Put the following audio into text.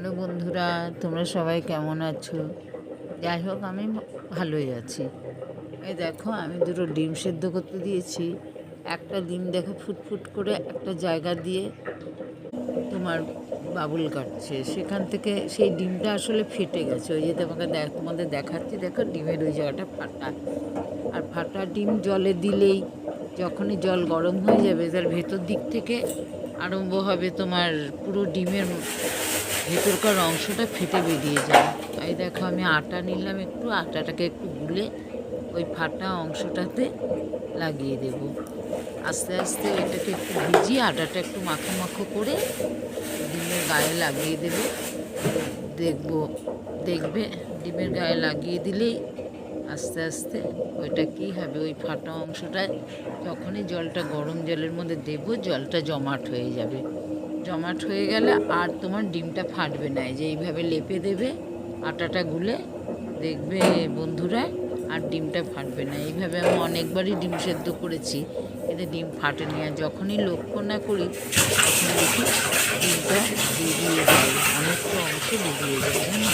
Hello বন্ধুরা, তোমরা সবাই কেমন আছো? যাই হোক, আমি ভালোই আছি। এই দেখো, আমি দুটো ডিম সেদ্ধ করতে দিয়েছি। একটা ডিম দেখো ফুটফুট করে একটা জায়গা দিয়ে তোমার বাবুল কাটছে, সেখান থেকে সেই ডিমটা আসলে ফেটে গেছে। ওই যে তোমাদের দেখাচ্ছি, দেখো ডিমের ওই জায়গাটা ফাটা। আর ফাটা ডিম জলে দিলেই, যখনই জল গরম হয়ে যাবে, তার ভেতর দিক থেকে আরম্ভ হবে তোমার পুরো ডিমের ভেতরকার অংশটা ফেটে বেরিয়ে যায়। এই দেখো, আমি আটা নিলাম, একটু আটাটাকে একটু গুলে ওই ফাটা অংশটাতে লাগিয়ে দেব। আস্তে আস্তে ওইটাকে একটু ভিজিয়ে আটাটা একটু মাখো মাখো করে ডিমের গায়ে লাগিয়ে দেবে। দেখবে ডিমের গায়ে লাগিয়ে দিলেই আস্তে আস্তে ওইটা কী হবে, ওই ফাটা অংশটায় যখনই জলটা গরম জলের মধ্যে দেবো, জলটা জমাট হয়ে যাবে। জমাট হয়ে গেলে আর তোমার ডিমটা ফাটবে না। এই যে এইভাবে লেপে দেবে আটাটা গুলে, দেখবে বন্ধুরা আর ডিমটা ফাটবে না। এইভাবে আমি অনেকবারই ডিম সেদ্ধ করেছি, এতে ডিম ফাটেনি। আর যখনই লক্ষ্য না করি তখন দেখি ডিমটা বেরিয়ে যায়, অনেকটা অংশ বেরিয়ে যায়, জানো।